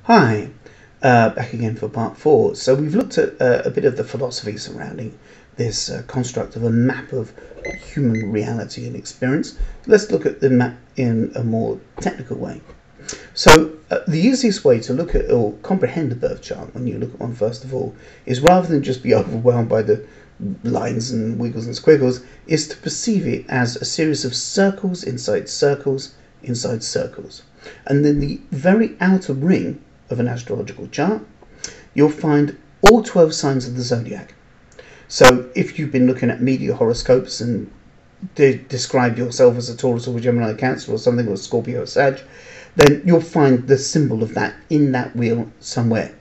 Hi, back again for part 4. So we've looked at a bit of the philosophy surrounding this construct of a map of human reality and experience. Let's look at the map in a more technical way. So the easiest way to look at or comprehend a birth chart, when you look at one first of all, is rather than just be overwhelmed by the lines and wiggles and squiggles, is to perceive it as a series of circles inside circles inside circles. And then the very outer ring of an astrological chart, you'll find all 12 signs of the zodiac. So if you've been looking at media horoscopes and describe yourself as a Taurus or a Gemini, or Cancer or something, or a Scorpio or Sag, then you'll find the symbol of that in that wheel somewhere.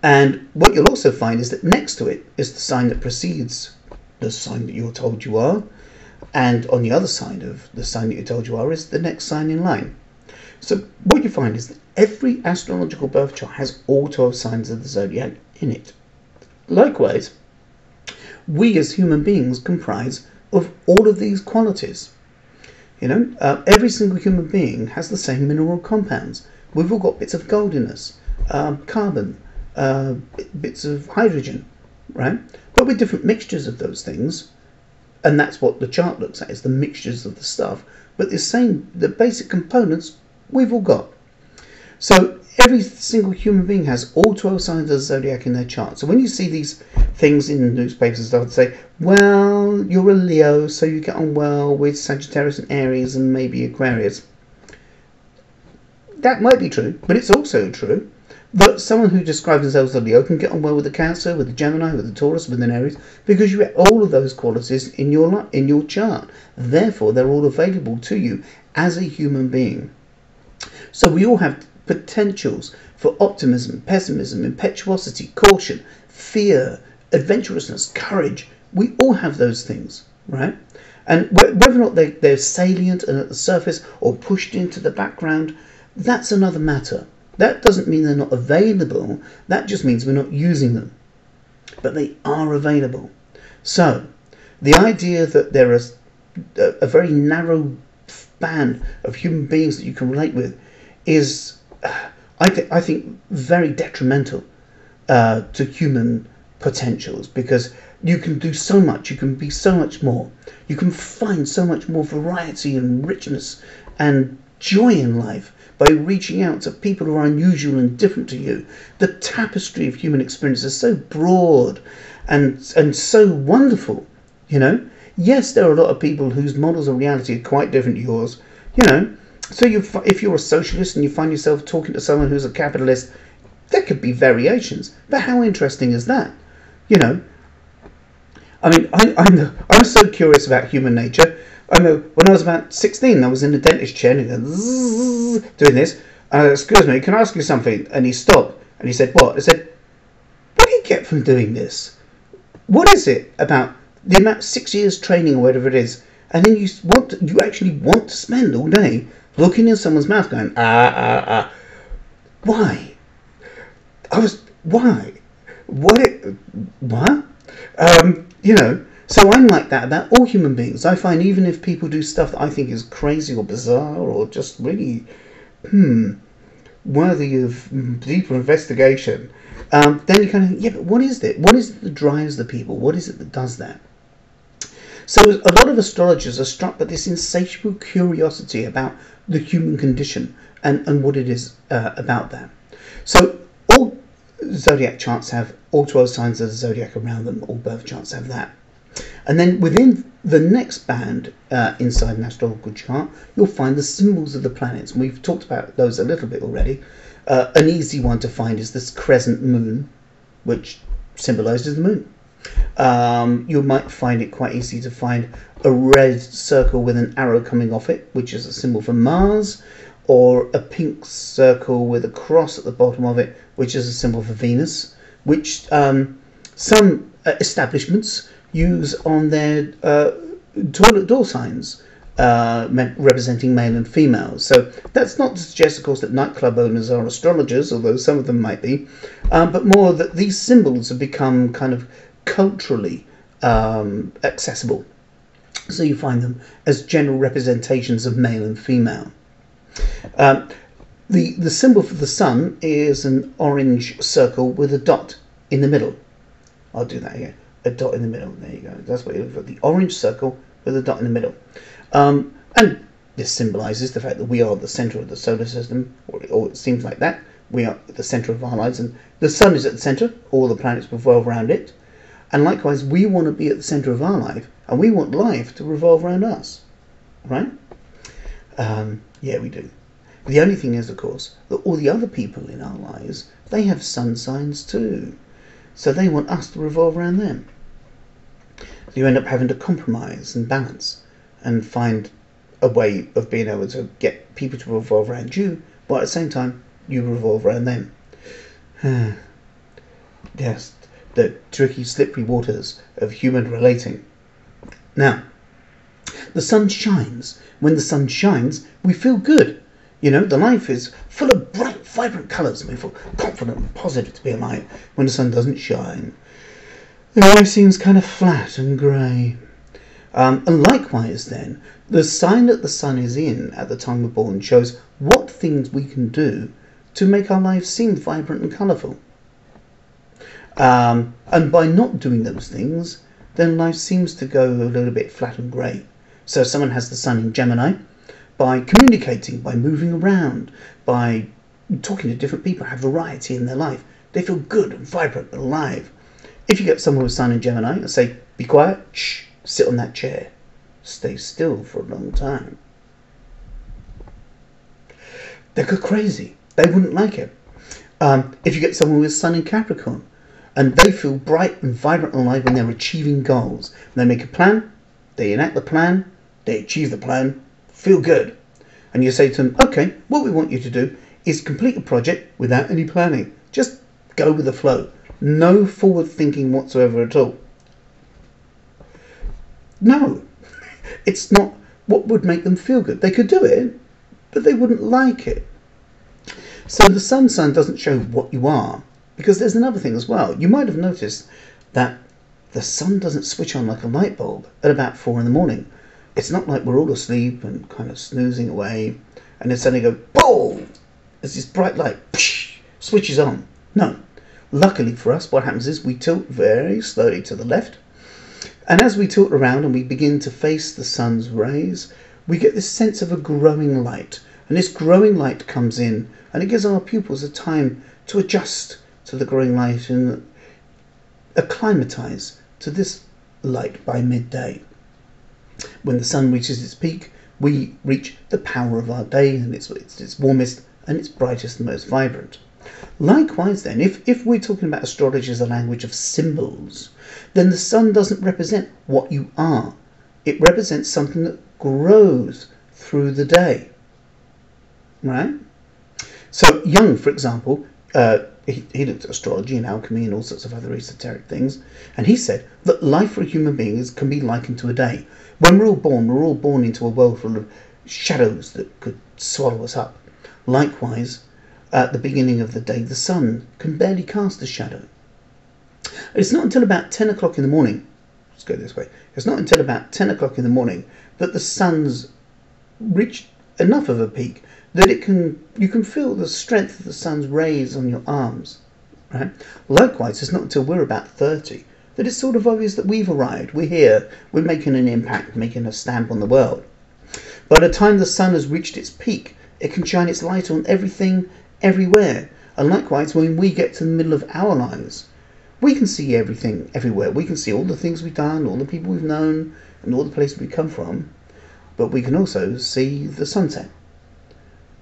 And what you'll also find is that next to it is the sign that precedes the sign that you're told you are, and on the other side of the sign that you're told you are is the next sign in line. So what you find is that every astrological birth chart has all 12 signs of the zodiac in it. Likewise, we as human beings comprise of all of these qualities. Every single human being has the same mineral compounds. We've all got bits of gold in us, carbon, bits of hydrogen, right? But with different mixtures of those things, and that's what the chart looks at, is the mixtures of the stuff. But the basic components we've all got. So every single human being has all 12 signs of the zodiac in their chart. So when you see these things in the newspapers and stuff, they say, well, you're a Leo, so you get on well with Sagittarius and Aries and maybe Aquarius. That might be true, but it's also true that someone who describes themselves as a Leo can get on well with a Cancer, with a Gemini, with a Taurus, with an Aries, because you have all of those qualities in your chart. Therefore, they're all available to you as a human being. So we all have potentials for optimism, pessimism, impetuosity, caution, fear, adventurousness, courage. We all have those things, right? And whether or not they're salient and at the surface or pushed into the background, that's another matter. That doesn't mean they're not available. That just means we're not using them. But they are available. So the idea that there is a very narrow band of human beings that you can relate with is, I think, very detrimental to human potentials, because you can do so much, you can be so much more, you can find so much more variety and richness and joy in life by reaching out to people who are unusual and different to you. The tapestry of human experience is so broad and so wonderful. Yes, there are a lot of people whose models of reality are quite different to yours. So if you're a socialist and you find yourself talking to someone who's a capitalist, there could be variations. But how interesting is that? I'm so curious about human nature. I know when I was about 16, I was in the dentist chair and he goes, doing this. Excuse me, can I ask you something? And he stopped and he said, what? I said, what do you get from doing this? What is it about the amount 6 years training or whatever it is? And then you actually want to spend all day looking in someone's mouth going, Why? Why? What? So I'm like that about all human beings. I find even if people do stuff that I think is crazy or bizarre or just really, worthy of deeper investigation, then you kind of, but what is it? What is it that drives the people? What is it that does that? So a lot of astrologers are struck by this insatiable curiosity about the human condition and what it is about that. So all zodiac charts have all 12 signs of the zodiac around them. All birth charts have that. And then within the next band inside an astrological chart, you'll find the symbols of the planets. And we've talked about those a little bit already. An easy one to find is this crescent moon, which symbolises the moon. You might find it quite easy to find a red circle with an arrow coming off it, which is a symbol for Mars, or a pink circle with a cross at the bottom of it, which is a symbol for Venus, which some establishments use on their toilet door signs, representing male and female. So that's not to suggest, of course, that nightclub owners are astrologers, although some of them might be, but more that these symbols have become kind of culturally accessible. So you find them as general representations of male and female. The symbol for the sun is an orange circle with a dot in the middle. I'll do that here. A dot in the middle. There you go. That's what you look for. The orange circle with a dot in the middle. And this symbolises the fact that we are the centre of the solar system, or it seems like that. We are at the centre of our lives, and the sun is at the centre. All the planets revolve around it. And likewise, we want to be at the centre of our life, and we want life to revolve around us. Right? Yeah, we do. The only thing is, of course, that all the other people in our lives, they have sun signs too. So they want us to revolve around them. So you end up having to compromise and balance and find a way of being able to get people to revolve around you, but at the same time, you revolve around them. Yes, the tricky, slippery waters of human relating. Now, the sun shines. When the sun shines, we feel good. You know, the life is full of bright, vibrant colours, and we feel confident and positive to be alive. When the sun doesn't shine, the life seems kind of flat and grey. And likewise then, the sign that the sun is in at the time we're born shows what things we can do to make our lives seem vibrant and colourful. And by not doing those things, then life seems to go a little bit flat and grey. So if someone has the sun in Gemini, by communicating, by moving around, by talking to different people, have variety in their life, they feel good and vibrant and alive. If you get someone with sun in Gemini and say, be quiet, shh, sit on that chair, stay still for a long time, they go crazy. They wouldn't like it. If you get someone with sun in Capricorn and they feel bright and vibrant and alive when they're achieving goals, they make a plan, they enact the plan, they achieve the plan, feel good. And you say to them, okay, what we want you to do is complete a project without any planning. Just go with the flow. No forward thinking whatsoever at all. No, it's not what would make them feel good. They could do it, but they wouldn't like it. So the sun sign doesn't show what you are, because there's another thing as well. You might have noticed that the sun doesn't switch on like a light bulb at about 4 in the morning. It's not like we're all asleep and kind of snoozing away, and then suddenly go, boom! There's this bright light, psh, switches on. No. Luckily for us, what happens is we tilt very slowly to the left, and as we tilt around and we begin to face the sun's rays, we get this sense of a growing light. And this growing light comes in, and it gives our pupils a time to adjust to the growing light and acclimatise to this light by midday. When the sun reaches its peak, we reach the power of our day, and it's warmest and it's brightest and most vibrant. Likewise then, if we're talking about astrology as a language of symbols, then the sun doesn't represent what you are. It represents something that grows through the day. Right? So Jung, for example, he looked at astrology and alchemy and all sorts of other esoteric things, and he said that life for a human being can be likened to a day. When we're all born into a world full of shadows that could swallow us up. Likewise, at the beginning of the day, the sun can barely cast a shadow. It's not until about 10 o'clock in the morning, let's go this way, it's not until about 10 o'clock in the morning that the sun's reached enough of a peak that you can feel the strength of the sun's rays on your arms. Right? Likewise, it's not until we're about 30 that it's sort of obvious that we've arrived, we're here, we're making an impact, making a stamp on the world. By the time the sun has reached its peak, it can shine its light on everything, everywhere. And likewise, when we get to the middle of our lives, we can see everything, everywhere. We can see all the things we've done, all the people we've known, and all the places we come from. But we can also see the sunset.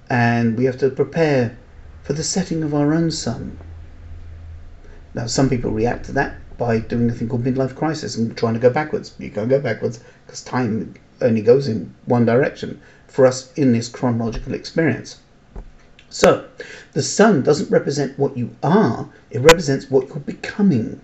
And we have to prepare for the setting of our own sun. Now, some people react to that by doing a thing called midlife crisis and trying to go backwards. You can't go backwards because time only goes in one direction for us in this chronological experience. So, the sun doesn't represent what you are, it represents what you're becoming.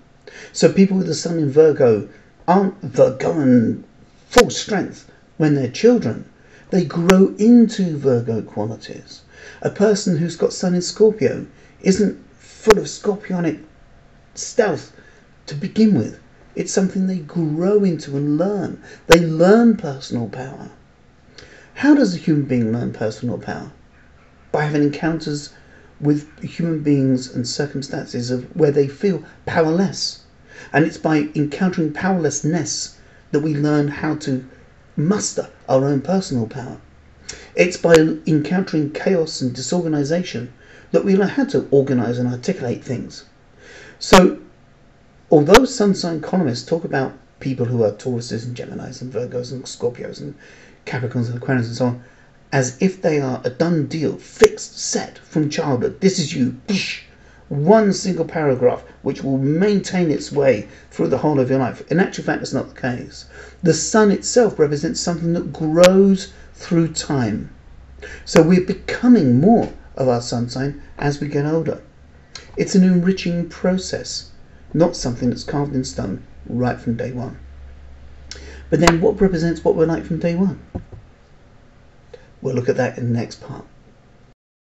So people with the sun in Virgo aren't Virgoan full strength when they're children. They grow into Virgo qualities. A person who's got sun in Scorpio isn't full of scorpionic stealth to begin with. It's something they grow into and learn. They learn personal power. How does a human being learn personal power? by having encounters with human beings and circumstances of where they feel powerless. And it's by encountering powerlessness that we learn how to muster our own personal power. It's by encountering chaos and disorganization that we learn how to organize and articulate things. So, although sun sign columnists talk about people who are Tauruses and Geminis and Virgos and Scorpios and Capricorns and Aquarians and so on, as if they are a done deal, fixed, set from childhood. This is you. One single paragraph which will maintain its way through the whole of your life. In actual fact, it's not the case. The sun itself represents something that grows through time. So we're becoming more of our sun sign as we get older. It's an enriching process, not something that's carved in stone right from day one. But then what represents what we're like from day one? We'll look at that in the next part.